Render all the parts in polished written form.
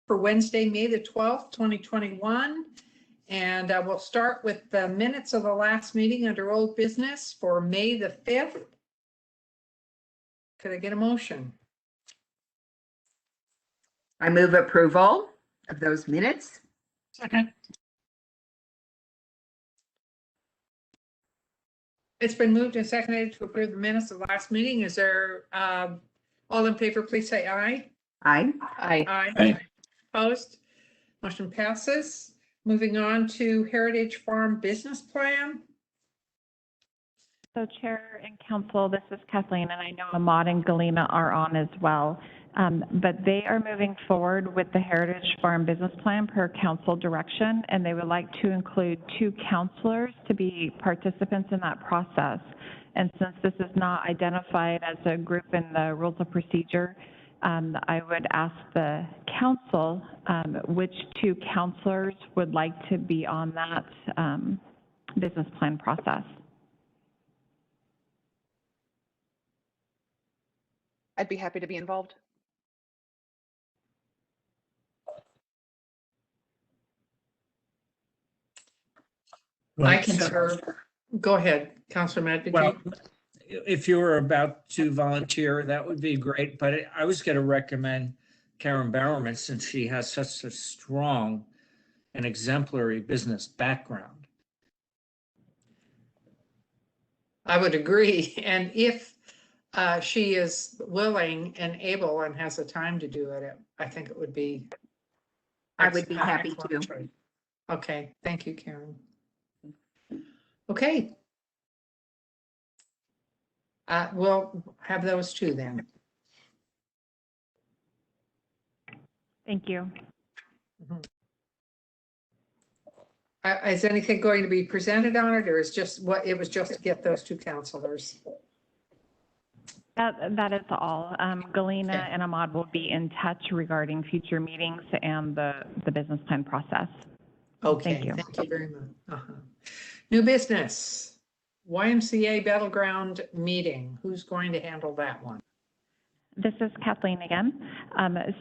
for Wednesday, May the 12th, 2021. And we'll start with the minutes of the last meeting under old business for May the 5th. Could I get a motion? I move approval of those minutes. Second. It's been moved and seconded to approve the minutes of the last meeting. Is there, all in favor, please say aye. Aye. Aye. Aye. Opposed? Motion passes. Moving on to Heritage Farm Business Plan. So Chair and Council, this is Kathleen, and I know Ahmad and Galina are on as well. But they are moving forward with the Heritage Farm Business Plan per council direction, and they would like to include 2 counselors to be participants in that process. And since this is not identified as a group in the rules of procedure, I would ask the council which 2 counselors would like to be on that business plan process. I'd be happy to be involved. I can serve. Go ahead, Councilor Matt. Well, if you were about to volunteer, that would be great, but I was going to recommend Karen Bowerman since she has such a strong and exemplary business background. I would agree. And if she is willing and able and has the time to do it, I think it would be. I would be happy excellent to. choice. Okay, thank you, Karen. Okay. We'll have those 2 then. Thank you. Is anything going to be presented on it, or is just what it was just to get those 2 counselors? That is all. Galina Okay. and Ahmad will be in touch regarding future meetings and the business plan process. Okay, Thank you. thank you very much. New business, YMCA Battleground meeting. Who's going to handle that one? This is Kathleen again.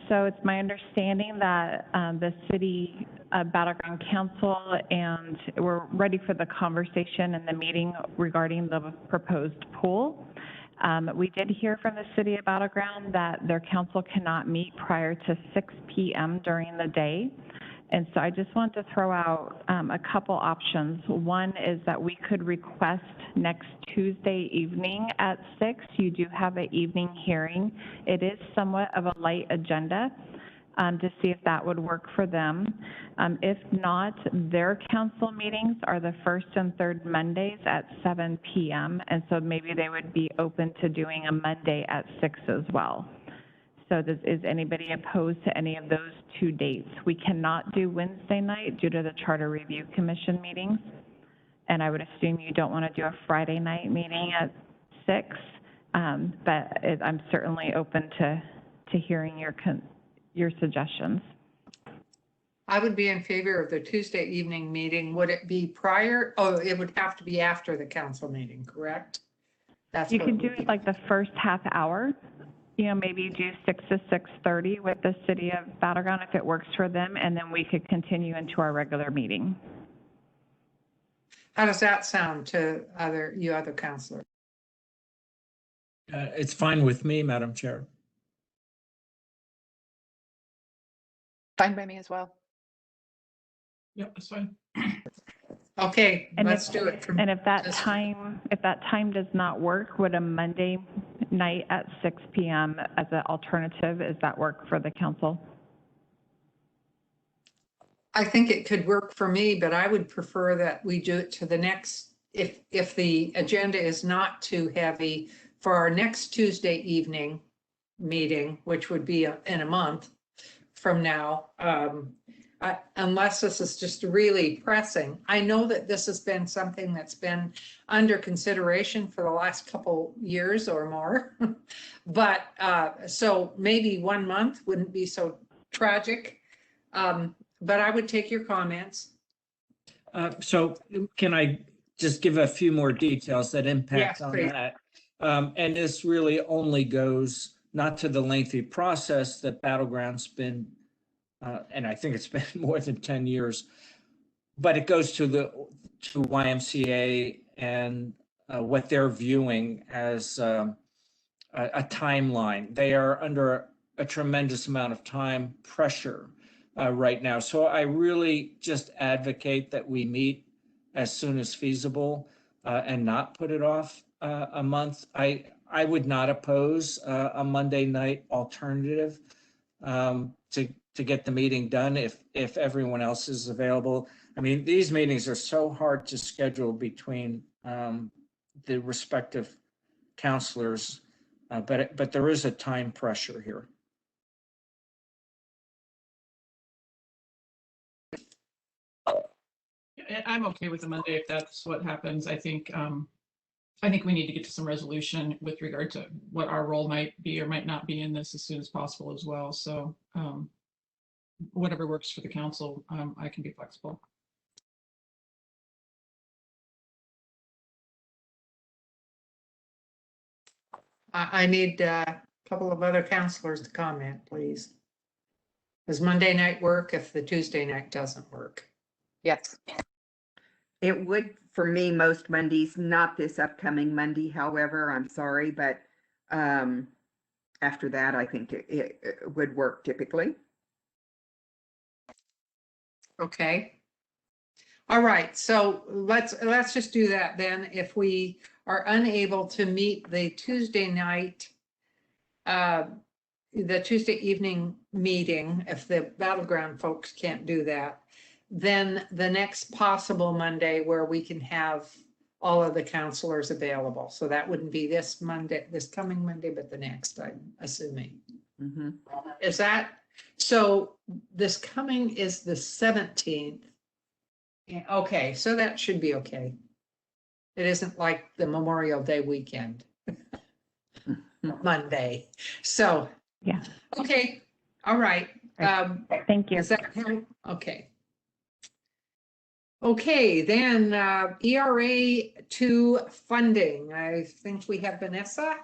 So it's my understanding that the City Battleground Council, and we're ready for the conversation and the meeting regarding the proposed pool. We did hear from the City of Battleground that their council cannot meet prior to 6 p.m. during the day. And so I just want to throw out a couple options. One is that we could request next Tuesday evening at 6. You do have an evening hearing. It is somewhat of a light agenda to see if that would work for them. If not, their council meetings are the 1st and 3rd Mondays at 7 p.m. And so maybe they would be open to doing a Monday at 6 as well. So is anybody opposed to any of those 2 dates? We cannot do Wednesday night due to the Charter Review Commission meetings. And I would assume you don't want to do a Friday night meeting at 6. But I'm certainly open to hearing your suggestions. I would be in favor of the Tuesday evening meeting. Would it be prior? Oh, it would have to be after the council meeting, correct? That's You what could it do would be. it like the first half hour. You know, maybe do 6 to 6:30 with the City of Battleground if it works for them, and then we could continue into our regular meeting. How does that sound to you other counselors? It's fine with me, Madam Chair. Fine by me as well. Yeah, that's fine. Okay, And let's if- do it. And if that Just- time does not work, would a Monday night at 6 p.m. as an alternative, does that work for the council? I think it could work for me, but I would prefer that we do it to the next, if the agenda is not too heavy, for our next Tuesday evening meeting, which would be in a month from now, unless this is just really pressing. I know that this has been something that's been under consideration for the last couple years or more. But so maybe 1 month wouldn't be so tragic. But I would take your comments. So can I just give a few more details that impact Yes, on please. that? And this really only goes not to the lengthy process that Battleground's been and I think it's been more than 10 years. But it goes to YMCA and what they're viewing as a timeline. They are under a tremendous amount of time pressure right now. So I really just advocate that we meet as soon as feasible and not put it off a month. I would not oppose a Monday night alternative to get the meeting done if everyone else is available. I mean, these meetings are so hard to schedule between the respective counselors, but there is a time pressure here. I'm okay with the Monday if that's what happens. I think we need to get to some resolution with regard to what our role might be or might not be in this as soon as possible as well. So whatever works for the council, I can be flexible. I need a couple of other counselors to comment, please. Does Monday night work if the Tuesday night doesn't work? Yes. It would for me most Mondays, not this upcoming Monday, however, I'm sorry, but after that, I think it would work typically. Okay. All right, so let's just do that then. If we are unable to meet the Tuesday night, the Tuesday evening meeting, if the Battleground folks can't do that, then the next possible Monday where we can have all of the counselors available. So that wouldn't be this Monday, this coming Monday, but the next, I'm assuming. Mm-hmm. Is that, so this coming is the 17th. Yeah, okay, so that should be okay. It isn't like the Memorial Day weekend. Monday. So, Yeah. okay, all right. Thank you. Is that help? Okay. Okay, then ERA2 funding. I think we have Vanessa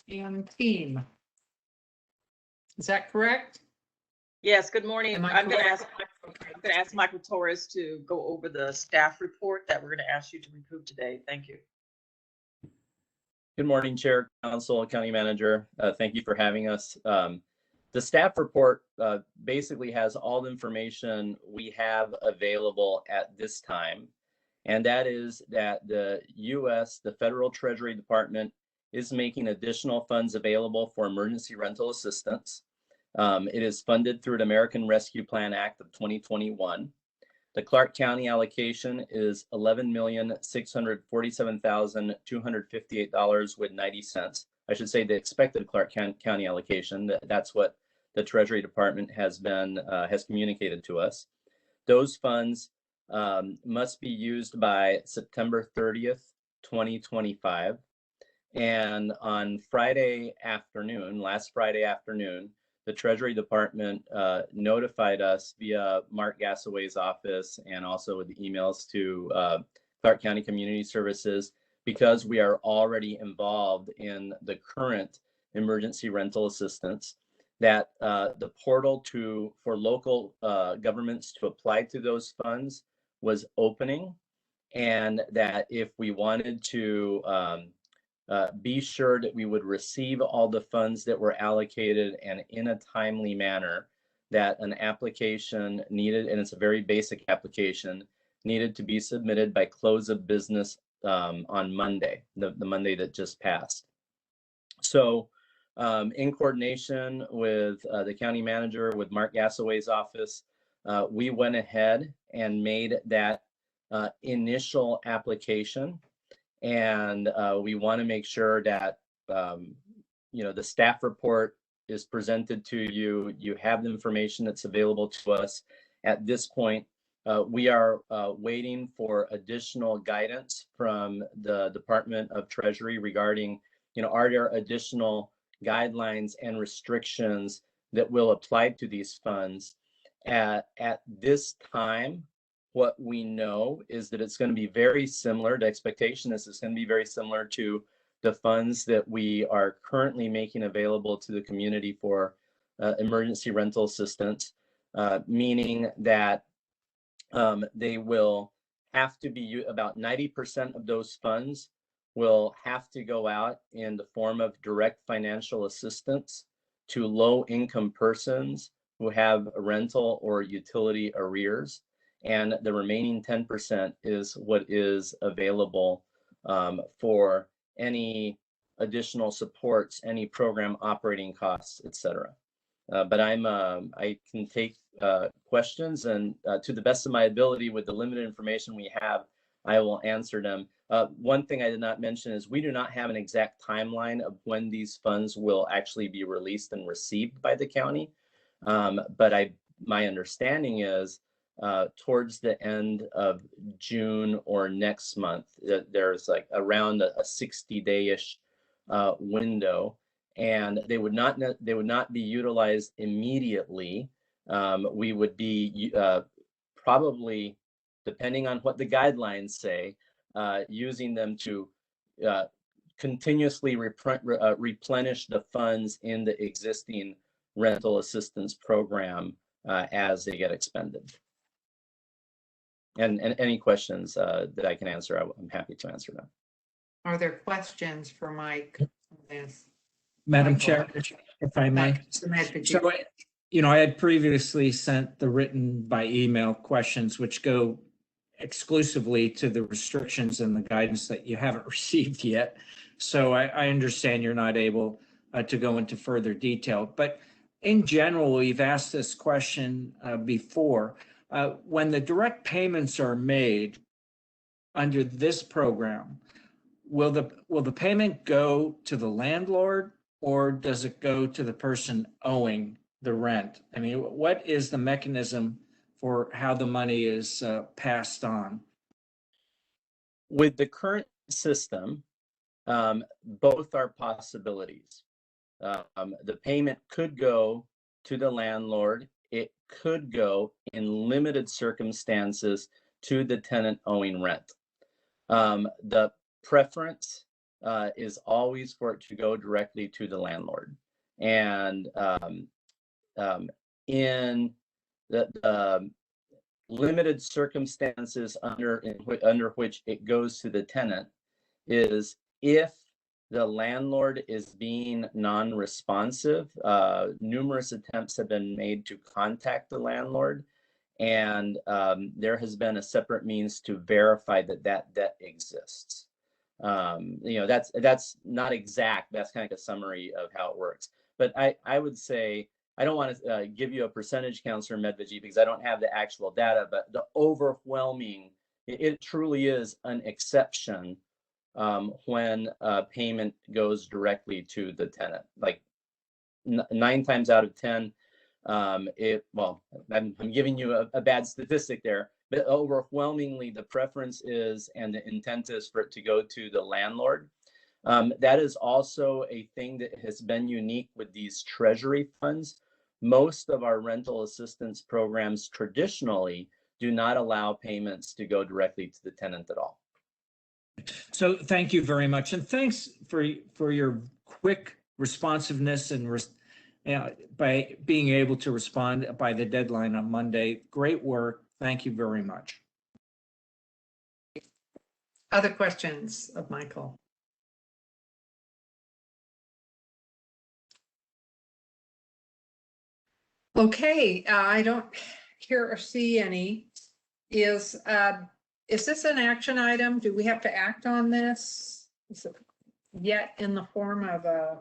and team. Is that correct? Yes, good morning. Am I I'm going to correct? ask Michael Torres to go over the staff report that we're going to ask you to approve today. Thank you. Good morning, Chair, Council, County Manager. Thank you for having us. The staff report basically has all the information we have available at this time. And that is that the Federal Treasury Department is making additional funds available for emergency rental assistance. It is funded through the American Rescue Plan Act of 2021. The Clark County allocation is $11,647,258.90. I should say the expected Clark County allocation. That's what the Treasury Department has communicated to us. Those funds must be used by September 30th, 2025. And on last Friday afternoon, the Treasury Department notified us via Mark Gassaway's office and also with the emails to Clark County Community Services, because we are already involved in the current emergency rental assistance, that the portal for local governments to apply to those funds was opening, and that if we wanted to be sure that we would receive all the funds that were allocated and in a timely manner, that an application needed, and it's a very basic application, needed to be submitted by close of business on Monday, the Monday that just passed. So in coordination with the county manager, with Mark Gassaway's office, we went ahead and made that initial application. And we want to make sure that, the staff report is presented to you. You have the information that's available to us. At this point, we are waiting for additional guidance from the Department of Treasury regarding, are there additional guidelines and restrictions that will apply to these funds. At this time, what we know is that it's going to be very similar. The expectation is it's going to be very similar to the funds that we are currently making available to the community for emergency rental assistance. meaning that they will have to be about 90% of those funds will have to go out in the form of direct financial assistance to low-income persons who have rental or utility arrears. And the remaining 10% is what is available for any additional supports, any program operating costs, etc. But I can take questions, and to the best of my ability with the limited information we have, I will answer them. One thing I did not mention is we do not have an exact timeline of when these funds will actually be released and received by the county. But my understanding is towards the end of June or next month, there's like around a 60-day-ish window, and they would not be utilized immediately. We would be probably, depending on what the guidelines say, using them to continuously replenish the funds in the existing rental assistance program as they get expended. And any questions that I can answer, I'm happy to answer them. Are there questions for Mike on this? Madam Michael. Chair, if I may. Mr. Medved. So, I had previously sent the written by email questions, which go exclusively to the restrictions and the guidance that you haven't received yet. So I understand you're not able to go into further detail. But in general, we've asked this question before. When the direct payments are made under this program, will the payment go to the landlord, or does it go to the person owing the rent? I mean, what is the mechanism for how the money is passed on? With the current system, both are possibilities. The payment could go to the landlord. It could go in limited circumstances to the tenant owing rent. The preference is always for it to go directly to the landlord. And in the limited circumstances under which it goes to the tenant is if the landlord is being non-responsive. Numerous attempts have been made to contact the landlord, and there has been a separate means to verify that debt exists. That's not exact. That's kind of a summary of how it works. But I would say, I don't want to give you a percentage, Councilor Medved, because I don't have the actual data, but the overwhelming, it truly is an exception when payment goes directly to the tenant. Like 9 times out of 10, I'm giving you a bad statistic there, but overwhelmingly the preference is and the intent is for it to go to the landlord. That is also a thing that has been unique with these treasury funds. Most of our rental assistance programs traditionally do not allow payments to go directly to the tenant at all. So thank you very much. And thanks for your quick responsiveness and by being able to respond by the deadline on Monday. Great work. Thank you very much. Other questions of Michael? Okay, I don't hear or see any. Is this an action item? Do we have to act on this? Is it yet in the form of a?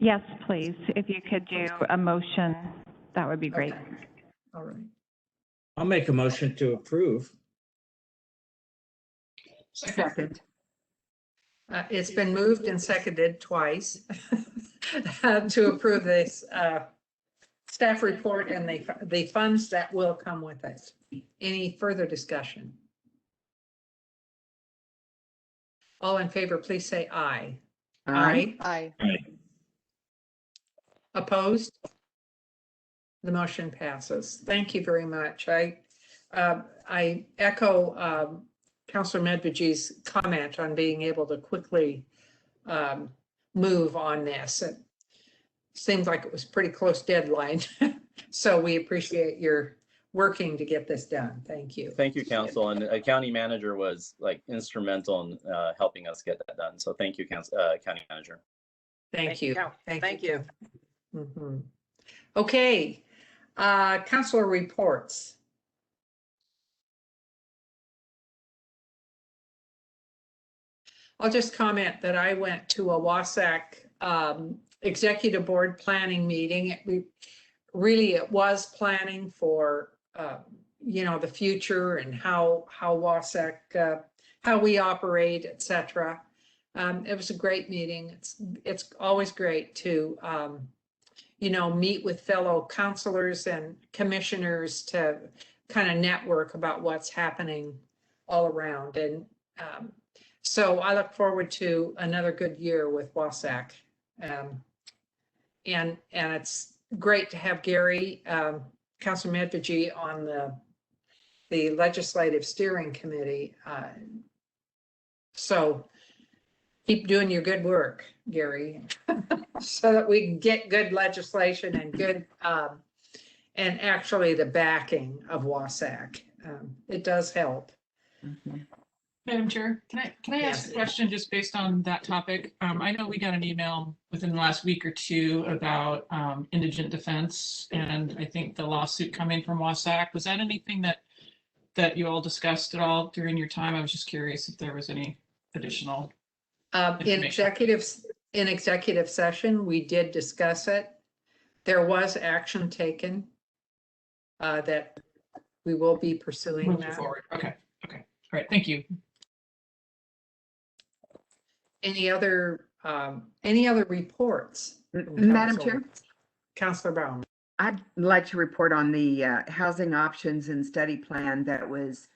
Yes, please. If you could do a motion, that would be great. Okay. All right. I'll make a motion to approve. Second. It's been moved and seconded twice to approve this staff report and the funds that will come with it. Any further discussion? All in favor, please say aye. Aye. Aye. Opposed? The motion passes. Thank you very much. I echo Councilor Medvedji's comment on being able to quickly move on this. It seems like it was pretty close deadline So we appreciate your working to get this done. Thank you. Thank you, council, and a county manager was like instrumental in helping us get that done. So thank you, county manager. Thank you. Thank you. Mhm. Okay, councilor reports. I'll just comment that I went to a WASAC executive board planning meeting. It was planning for, the future and how WASAC, how we operate, et cetera. It was a great meeting. It's always great to, meet with fellow counselors and commissioners to kind of network about what's happening all around. And so I look forward to another good year with WASAC. And it's great to have Gary, Councilor Medvigi on the Legislative Steering Committee. So keep doing your good work, Gary, so that we can get good legislation and good, and actually the backing of WASAC. It does help. Mhm. Madam Chair, can I ask Yes. a question just based on that topic? I know we got an email within the last week or two about indigent defense, and I think the lawsuit coming from WASAC. Was that anything that you all discussed at all during your time? I was just curious if there was any additional. In executive session, we did discuss it. There was action taken that we will be pursuing Moving that. forward. Okay. All right. Thank you. Any other reports? from Madam council? Chair, Councilor Brown. I'd like to report on the housing options and study plan that was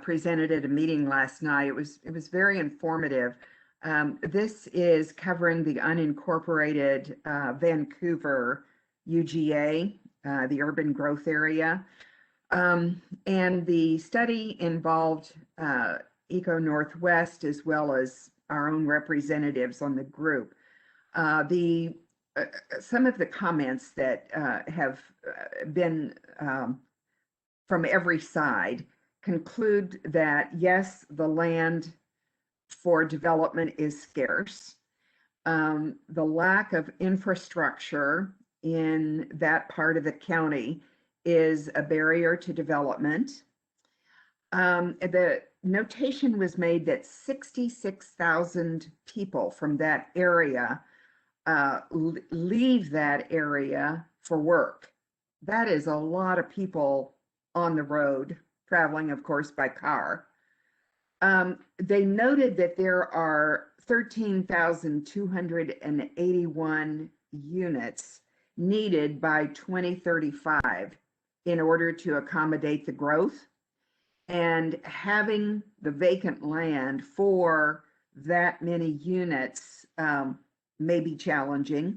presented at a meeting last night. It was very informative. This is covering the unincorporated Vancouver UGA, the urban growth area. And the study involved Eco Northwest as well as our own representatives on the group. Some of the comments that have been from every side conclude that, yes, the land for development is scarce. The lack of infrastructure in that part of the county is a barrier to development. The notation was made that 66,000 people from that area leave that area for work. That is a lot of people on the road, traveling, of course, by car. They noted that there are 13,281 units needed by 2035 in order to accommodate the growth. And having the vacant land for that many units may be challenging.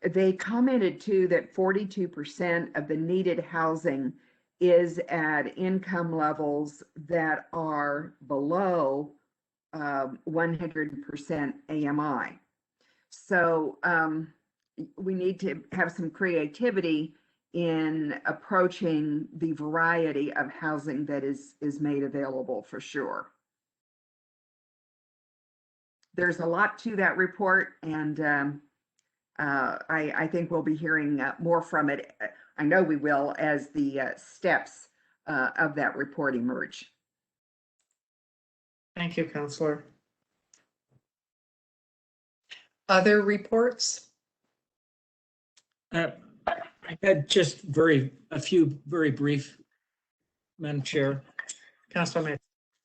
They commented too that 42% of the needed housing is at income levels that are below 100% AMI. So we need to have some creativity in approaching the variety of housing that is made available, for sure. There's a lot to that report, and I think we'll be hearing more from it. I know we will, as the steps of that report emerge. Thank you, Councilor. Other reports? I had just a few very brief, Madam Chair. Councilor Mitchell.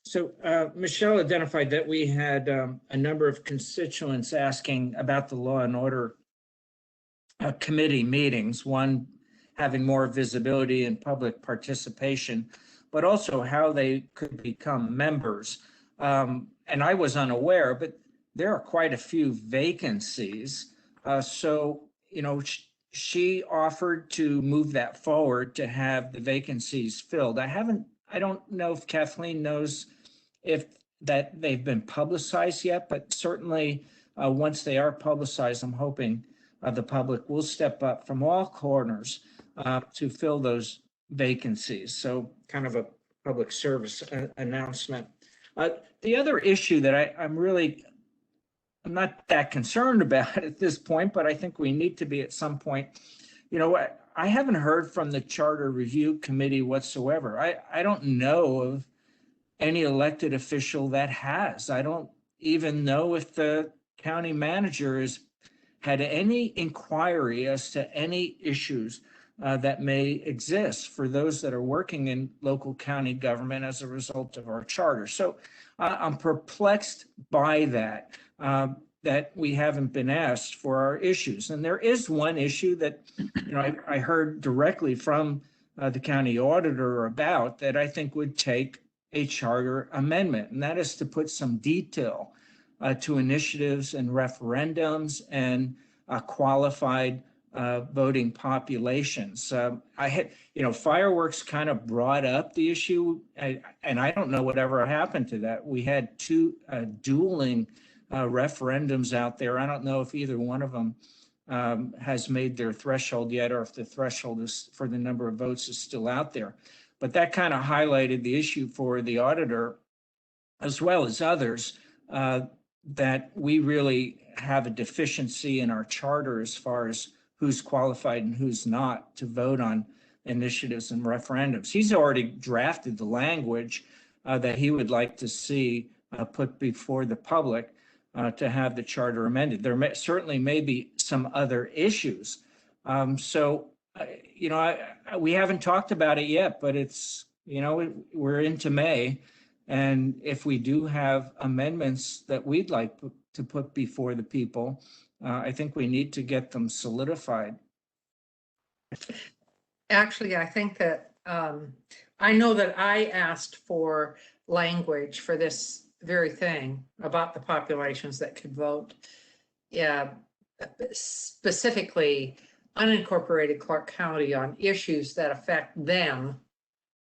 So Michelle identified that we had a number of constituents asking about the Law and Order committee meetings, one having more visibility and public participation, but also how they could become members. And I was unaware, but there are quite a few vacancies. So, she offered to move that forward to have the vacancies filled. I don't know if Kathleen knows if that they've been publicized yet, but certainly once they are publicized, I'm hoping the public will step up from all corners to fill those vacancies. So kind of a public service announcement. The other issue that I'm not that concerned about at this point, but I think we need to be at some point. I haven't heard from the Charter Review Committee whatsoever. I don't know of any elected official that has. I don't even know if the county manager has had any inquiry as to any issues that may exist for those that are working in local county government as a result of our charter. So I'm perplexed by that, that we haven't been asked for our issues. And there is one issue that, I heard directly from the county auditor about that I think would take a charter amendment, and that is to put some detail to initiatives and referendums and qualified voting populations. I had, fireworks kind of brought up the issue, and I don't know whatever happened to that. We had two dueling referendums out there. I don't know if either one of them has made their threshold yet, or if the threshold is for the number of votes is still out there. But that kind of highlighted the issue for the auditor, as well as others, that we really have a deficiency in our charter as far as who's qualified and who's not to vote on initiatives and referendums. He's already drafted the language that he would like to see put before the public to have the charter amended. There certainly may be some other issues. We haven't talked about it yet, but it's, we're into May. And if we do have amendments that we'd like to put before the people, I think we need to get them solidified. Actually, I think that, I know that I asked for language for this very thing about the populations that could vote. Yeah, specifically unincorporated Clark County on issues that affect them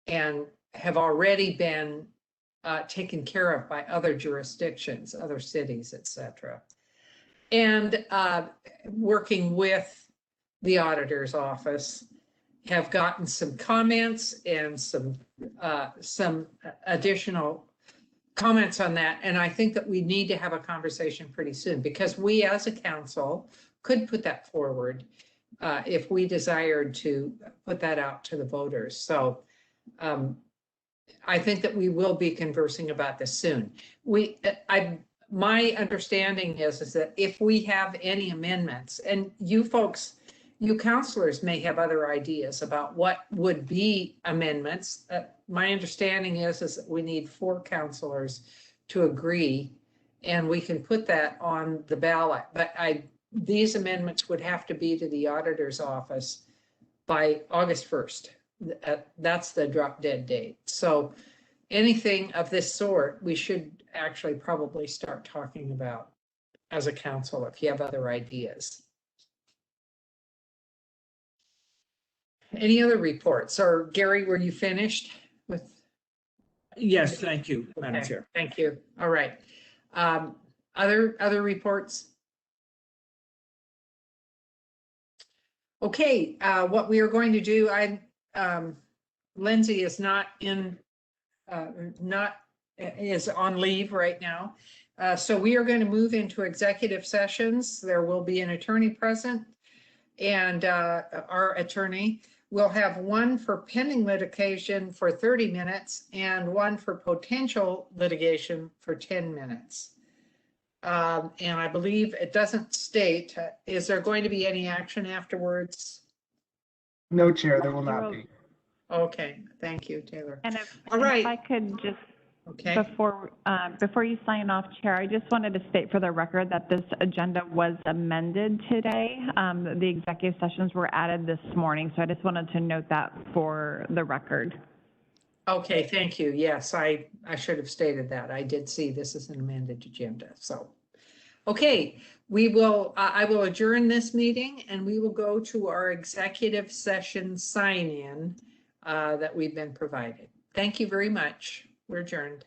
and have already been taken care of by other jurisdictions, other cities, etc. And working with the auditor's office, have gotten some comments and some additional comments on that. And I think that we need to have a conversation pretty soon, because we as a council could put that forward if we desired to put that out to the voters. So I think that we will be conversing about this soon. My understanding is that if we have any amendments, and you folks, you counselors may have other ideas about what would be amendments. My understanding is that we need 4 counselors to agree, and we can put that on the ballot. But these amendments would have to be to the auditor's office by August 1st. That's the drop dead date. So anything of this sort, we should actually probably start talking about as a council if you have other ideas. Any other reports? Or Gary, were you finished with? Yes, thank you, Madam Okay, Chair. thank you. All right. Other reports? Okay, what we are going to do, Lindsay is is on leave right now. So we are going to move into executive sessions. There will be an attorney present, and our attorney will have one for pending litigation for 30 minutes and one for potential litigation for 10 minutes. And I believe it doesn't state, is there going to be any action afterwards? No, Chair, there will not be. Okay, thank you, Taylor. And if, All right. if I could just, Okay, before you sign off, Chair, I just wanted to state for the record that this agenda was amended today. The executive sessions were added this morning, so I just wanted to note that for the record. okay, thank you. Yes, I should have stated that. I did see this is an amended agenda, so. Okay, I will adjourn this meeting, and we will go to our executive session sign-in that we've been provided. Thank you very much. We're adjourned.